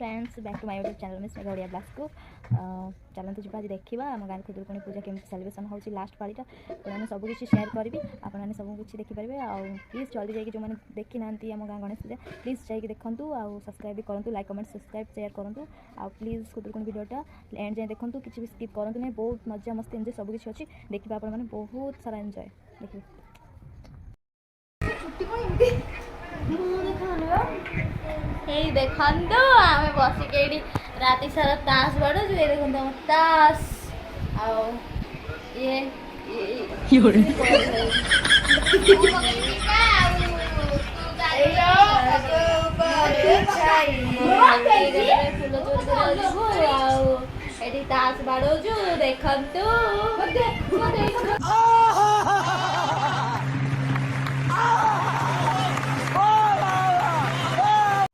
Friends back to my YouTube channel में Sneha Odia blogs को चलते जी आज देखा आम गाँव खुदुरकुणी पूजा केमती सेलिब्रेशन हो लास्ट पालीटा मैंने सब किसी शेयर करी आपने सब कुछ देखिपारे आउ प्लीज जल्दी जाकि जो मैंने देखी ना आम गाँव गणेश पूजा प्लीज जाकि देखूँ आउ सब्सक्राइब भी करूँ लाइक कमेंट सब्सक्राइब शेयर करूँ आउ प्लीज खुदुरकुणी वीडियोटा एंड जाए देखूँ किसी भी स्किप करूँ नहीं बहुत मजा मस्ती एंजॉय सब किसी अच्छी देखिए आप बहुत सारा एंजॉय देखिए देखो आम बसिक राति सारा ताश बाड़ू ये देखो आम ताश फूल ताश बाड़ू देखु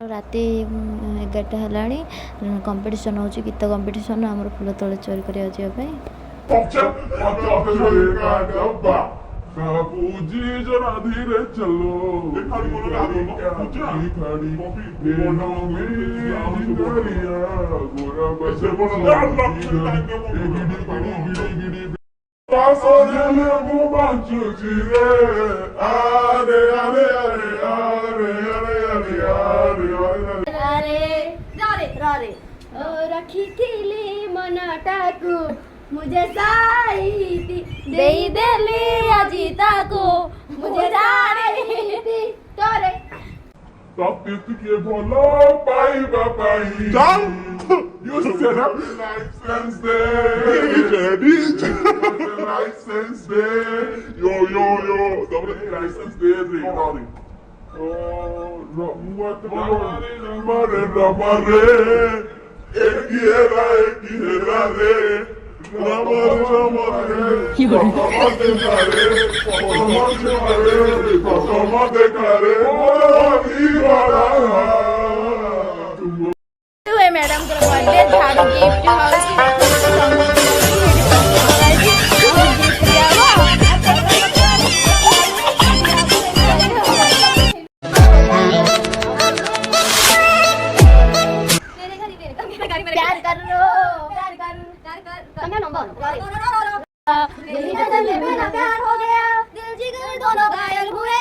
राति 11टा है कंपटीशन हो गीत कंपटीशन आम फूल तले चोरी करने धीरे चलो रखी थी मनटाकू मुझे साईती दे देली अजीता को मुझे जानी थी तोरे तब के भलो पाई बापाई you said happy license day license day yo double license day Rari Ramare एक ही है रे मैडम को बर्थडे झाड़ू गिफ्ट प्यार हो गया दिल जिगर दोनों घायल हुए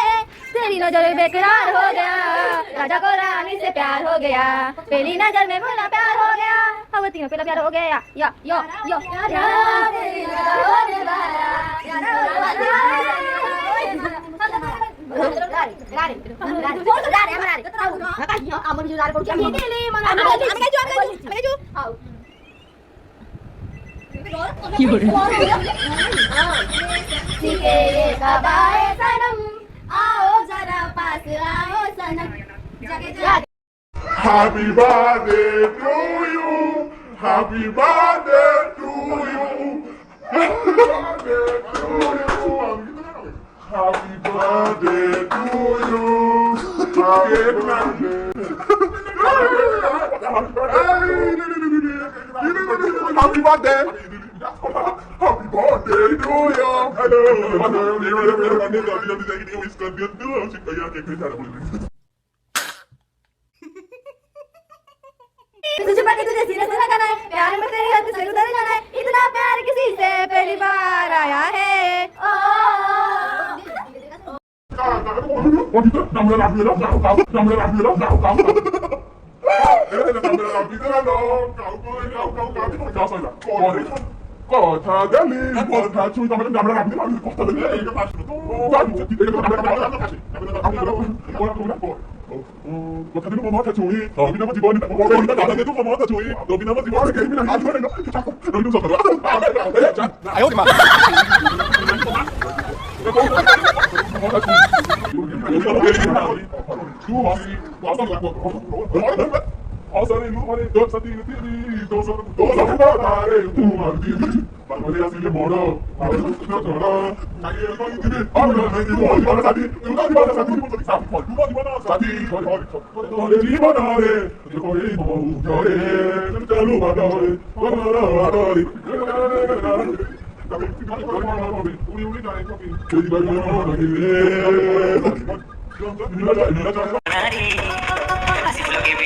तेरी नजर बेकरार हो गया राजा को रानी से प्यार हो गया पहली नजर में बोला प्यार हो गया अब तीनों पहला प्यार हो गया यो यो यो आओ जरा पास आओ सनम Happy birthday to you Happy birthday to you Happy birthday to you Happy birthday to you Happy birthday Happy birthday to you तुझे पता तुझे सीने से लगाना है प्यार में तेरी हद से उतर जाना है इतना प्यार किसी से पहली बार आया है কথা দিন মামা চুই রবি নাম জীবন না দাদা দে তো মামা চুই রবি নাম জীবন কে মিনা হাত ধরে না রবি সব আয়ো মা Asari lumare dotsati tiri dosare tu marti Bagole asile moro na tora Naye ko itine amna nahi wo dibana sati tu na dibana sati tu sati ko tu na dibana sati ko dibana re ko ei mo jore chalu badore badore badore así fue lo que vi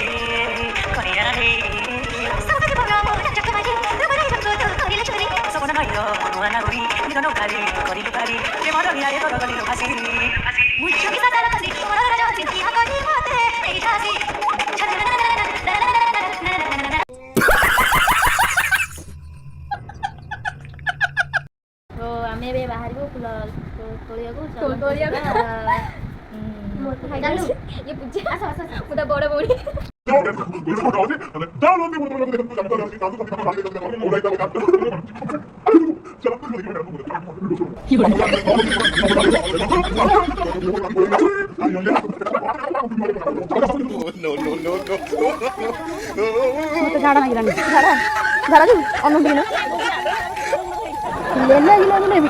con ella no cari, cori tu cari, que moro ni aye todo ni lo casi. Mucho que sacar casi, moro raja cinti cori mate, ei casi. तो आम ए बाहर full तोड़िया ये पूजा पूरा बड़ बड़ी झाड़ा नहीं झाड़ा झाड़ा जो अनु दिन लेना गिला भी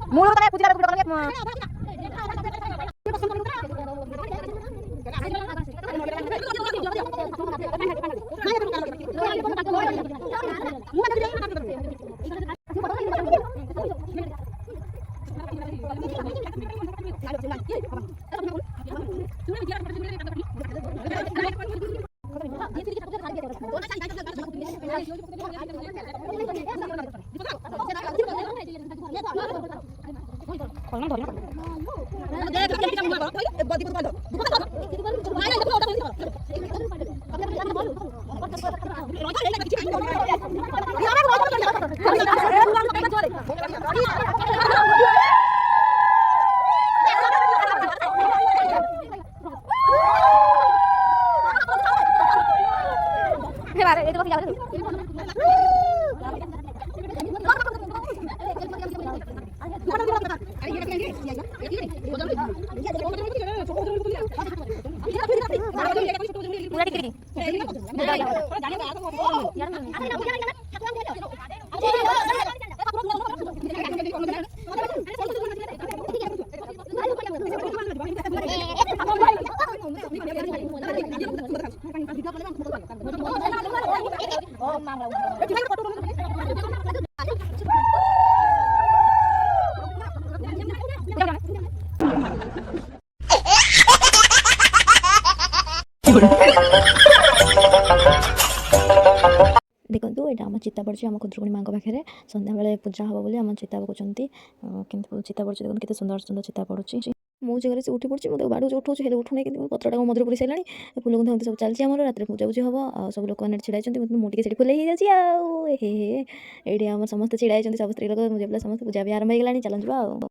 Mulu katanya putih dapat kuda mah. देखो ये आम चिता पड़ी आम खुदुरकुणी माँ पाखे सन्ध्या बेले पूजा हम बोली आम चिता पकाउंट कि चिता पड़ी देखो केते सुंदर सुंदर चिता पड़ी मो जगह से उठी पड़ी मुझे बाड़ू उठाऊँ हेल्ले उठूना कि पत्रटा मधुर पड़ी सारे फुल गुंथा सब चलती आम रात पूजा पूजी हम आ सब लोक मैंने छिड़ा मुझे फुल हो जाए ये आम समस्त छिड़ा सब स्त्री लोक मुझे पे समस्त पूजा भी आरंभ हो गला चल जा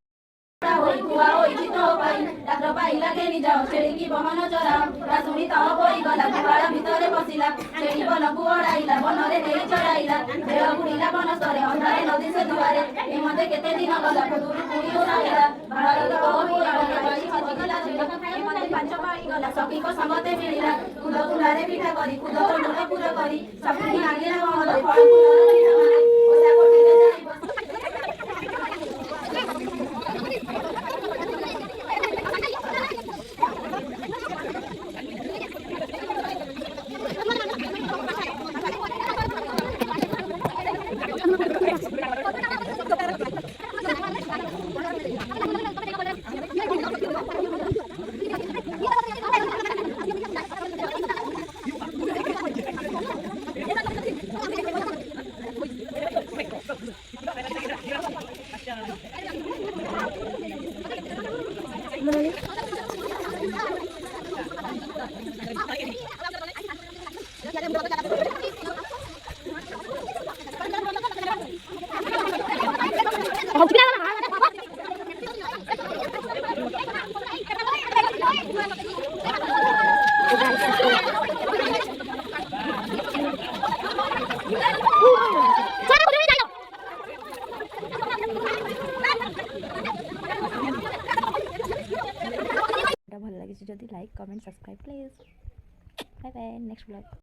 ଭଲ ଲାଗିଛି ଯଦି like comment subscribe please. Bye bye next blog.